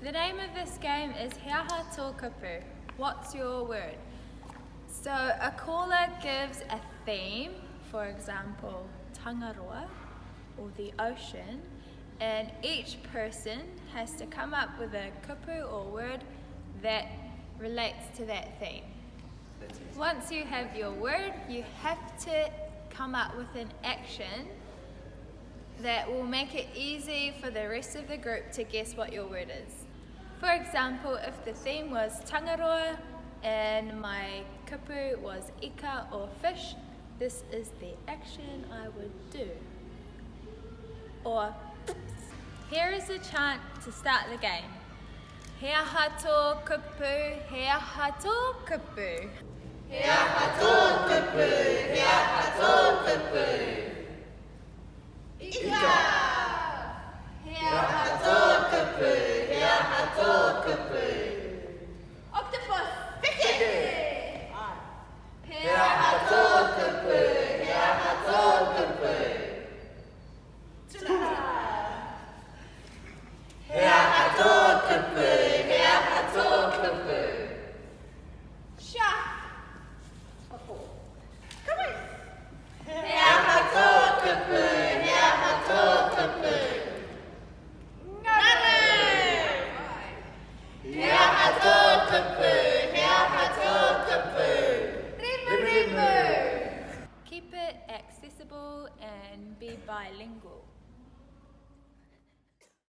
The name of this game is Hea Hato Kupu. What's your word? So a caller gives a theme, for example, Tangaroa or the ocean, and each person has to come up with a kupu or word that relates to that theme. Once you have your word, you have to come up with an action that will make it easy for the rest of the group to guess what your word is. For example, if the theme was Tangaroa and my kupu was ika or fish, this is the action I would do. Or, here is a chant to start the game. Hea hato kupu, hea hato kupu. Hea hato kupu, hea hato kupu.